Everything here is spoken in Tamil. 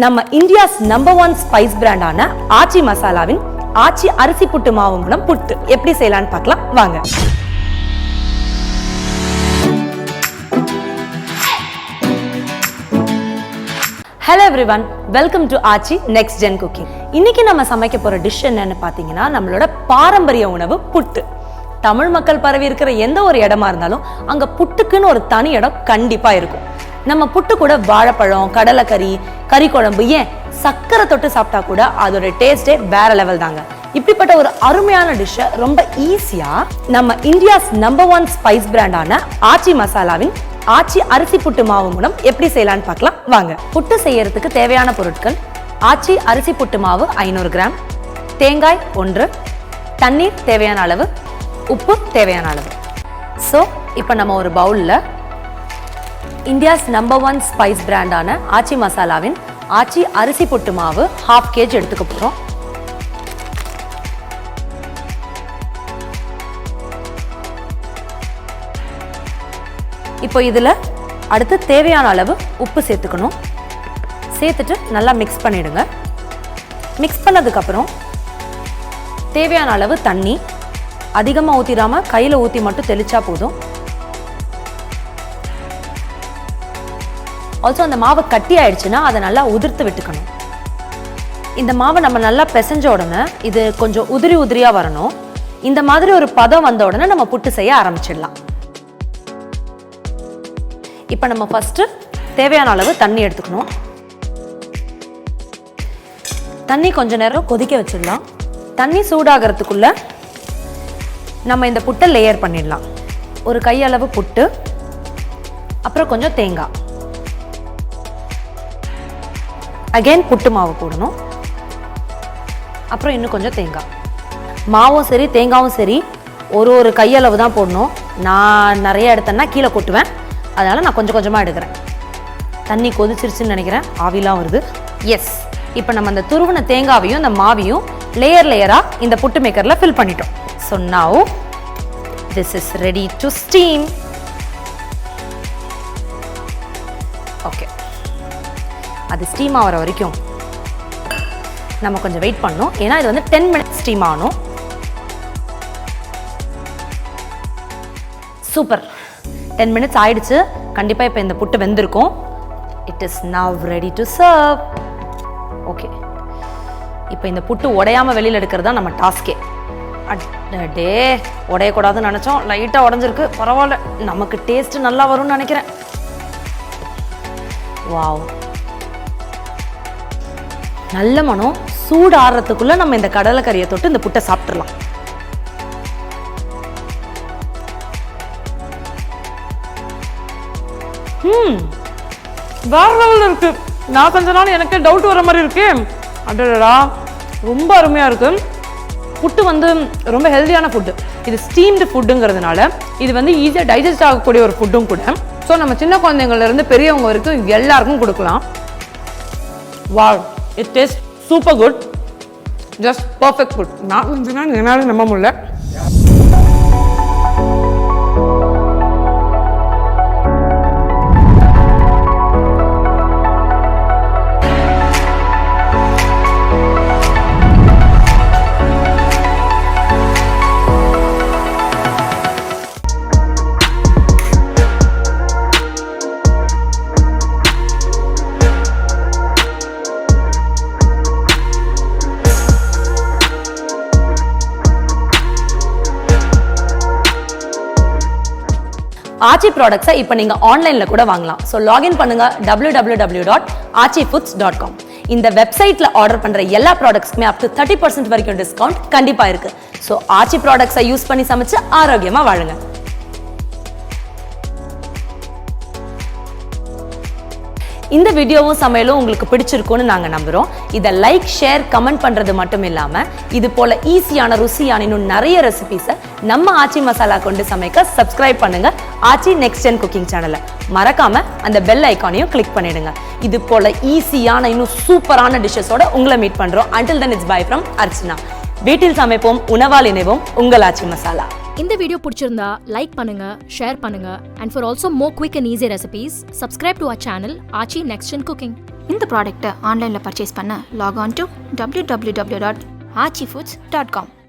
நம்ம இந்தியாஸ் நம்பர் 1 ஸ்பைஸ் பிராண்டான ஆச்சி மசாலாவின் ஆச்சி அரிசி புட்டு மாவு மூலம் புட்டு எப்படி செய்யலாம்னு பார்க்கலாம் வாங்க. Hello everyone, welcome to Aachi next gen cooking. இன்னைக்கு நம்ம சமைக்க போற டிஷ் என்னன்னு பாத்தீங்கன்னா நம்மளோட பாரம்பரிய உணவு புட்டு. தமிழ் மக்கள் பரவி இருக்கிற எந்த ஒரு இடமா இருந்தாலும் அங்க புட்டுக்குன்னு ஒரு தனி இடம் கண்டிப்பா இருக்கும். நம்ம புட்டு கூட வாழைப்பழம், கடலைக்கறி, கறி குழம்பு, ஏன் சக்கரை தொட்டு சாப்பிட்டா கூட அதோட டேஸ்டே வேற லெவல் தாங்க. இப்படிப்பட்ட ஒரு அருமையான டிஷ்ஷை ரொம்ப ஈஸியா நம்ம இந்தியாஸ் நம்பர் 1 ஸ்பைஸ் பிராண்டான ஆச்சி மசாலாவின் ஆச்சி அரிசி புட்டு மாவு மூலம் எப்படி செய்யலாம்னு பார்க்கலாம் வாங்க. புட்டு செய்யறதுக்கு தேவையான பொருட்கள்: ஆச்சி அரிசி புட்டு மாவு 500 கிராம், தேங்காய் 1, தண்ணீர் தேவையான அளவு, உப்பு தேவையான அளவு. ஸோ இப்போ நம்ம ஒரு பவுலில் இந்தியாஸ் நம்பர் 1 ஸ்பைஸ் பிராண்டான ஆச்சி மசாலாவின் ஆச்சி அரிசி புட்டு மாவு 1/2 kg எடுத்துக்க போகிறோம். இப்போ இதில் அடுத்து தேவையான அளவு உப்பு சேர்த்துக்கணும். சேர்த்துட்டு நல்லா மிக்ஸ் பண்ணிடுங்க. மிக்ஸ் பண்ணதுக்கப்புறம் தேவையான அளவு தண்ணி, அதிகமாக ஊற்றிடாமல் கையில் ஊற்றி மட்டும் தெளிச்சா போதும். ஆல்சோ அந்த மாவு கட்டி ஆயிடுச்சுன்னா அதை நல்லா உதிர்த்து விட்டுக்கணும். இந்த மாவை நம்ம நல்லா பிசைஞ்ச உடனே இது கொஞ்சம் உதிரி உதிரியாக வரணும். இந்த மாதிரி ஒரு பதம் வந்த உடனே நம்ம புட்டு செய்ய ஆரம்பிச்சிடலாம். இப்போ நம்ம ஃபர்ஸ்ட் தேவையான அளவு தண்ணி எடுத்துக்கணும். தண்ணி கொஞ்ச நேரம் கொதிக்க வச்சிடலாம். தண்ணி சூடாகிறதுக்குள்ள நம்ம இந்த புட்டை லேயர் பண்ணிடலாம். ஒரு கையளவு புட்டு, அப்புறம் கொஞ்சம் தேங்காய், அகைன் புட்டு மாவு போடணும், அப்புறம் இன்னும் கொஞ்சம் தேங்காய். மாவும் சரி தேங்காயும் சரி ஒரு கையளவு தான் போடணும். நான் நிறைய எடுத்தேன்னா கீழே கொட்டுவேன், அதனால் நான் கொஞ்சம் கொஞ்சமாக எடுக்கிறேன். தண்ணி கொதிச்சிருச்சுன்னு நினைக்கிறேன், ஆவிலாம் வருது. எஸ், இப்போ நம்ம அந்த துருவின தேங்காவையும் இந்த மாவையும் லேயர் லேயராக இந்த புட்டு மேக்கரில் ஃபில் பண்ணிட்டோம். So now this is ready to steam. Okay, அது ஸ்டீம் ஆகிற வரைக்கும் நம்ம கொஞ்சம் வெயிட் பண்ணணும். ஏன்னா இது வந்து 10 minutes ஸ்டீம் ஆகணும். சூப்பர், 10 minutes ஆயிடுச்சு. கண்டிப்பாக இப்போ இந்த புட்டு வெந்திருக்கும். It is now ready to serve. Okay, இப்போ இந்த புட்டு உடையாமல் வெளியில் எடுக்கிறது தான் நம்ம டாஸ்கே. அடே, உடையக்கூடாதுன்னு நினச்சோம், லைட்டாக உடஞ்சிருக்கு, பரவாயில்ல, நமக்கு டேஸ்ட்டு நல்லா வரும்னு நினைக்கிறேன். வாவ், நல்ல மனம். சூடு ஆடுறதுக்குள்ள நம்ம இந்த கடலைக்கறியை தொட்டு இந்த புட்டை சாப்பிட்றலாம். வேற லெவலில் இருக்கு. நான் கொஞ்ச நாள் எனக்கு டவுட் வர மாதிரி இருக்கு. அடடா, ரொம்ப அருமையா இருக்கு. புட்டு வந்து ரொம்ப ஹெல்தியான ஃபுட்டு. இது ஸ்டீம்டு ஃபுட்டுங்கிறதுனால இது வந்து ஈஸியாக டைஜஸ்ட் ஆகக்கூடிய ஒரு ஃபுட்டும் கூட. ஸோ நம்ம சின்ன குழந்தைங்கள்ல இருந்து பெரியவங்க வரைக்கும் எல்லாருக்கும் கொடுக்கலாம். Wow, it taste super good, just perfect food. நான் கொஞ்ச நாள் என்னால் நம்ப முடியல. ஆச்சி ப்ராடக்ட்ஸை இப்போ நீங்கள் ஆன்லைனில் கூட வாங்கலாம். ஸோ லாகின் பண்ணுங்க www.aachifoods.com. இந்த வெப்சைட்டில் ஆர்டர் பண்ணுற எல்லா ப்ராடக்ட்ஸ்க்குமே அப் டு 30% வரைக்கும் டிஸ்கவுண்ட் கண்டிப்பாக இருக்குது. ஸோ ஆச்சி ப்ராடக்ட்ஸை யூஸ் பண்ணி சமைச்சு ஆரோக்கியமாக வாழுங்க. இந்த வீடியோவும் சமையலும் உங்களுக்கு பிடிச்சிருக்கும்னு நாங்கள் நம்புகிறோம். இதை லைக், ஷேர், கமெண்ட் பண்ணுறது மட்டும் இல்லாமல் இது போல் ஈஸியான ருசியான இன்னும் நிறைய ரெசிபீஸை நம்ம ஆச்சி மசாலா கொண்டு சமைக்க சப்ஸ்கிரைப் பண்ணுங்க ஆச்சி நெக்ஸ்ட் ஜென் குக்கிங் சேனலை. மறக்காம அந்த பெல் ஐக்கானையும் கிளிக் பண்ணிடுங்க. இது போல ஈஸியான இன்னும் சூப்பரான டிஷ்ஷஸோட உங்களை மீட் பண்றோம். until then it's bye from Archana. வீட்டில் சமைப்போம், உணவால் இணைவோம், உங்கள் ஆச்சி மசாலா. இந்த வீடியோ பிடிச்சிருந்தா லைக் பண்ணுங்க, ஷேர் பண்ணுங்க, and for also more quick and easy recipes, subscribe to our channel Aachi Next Gen Cooking. இந்த ப்ராடக்ட்டை ஆன்லைனில் பர்ச்சேஸ் பண்ண லாக் ஆன் டு www.aachifoods.com.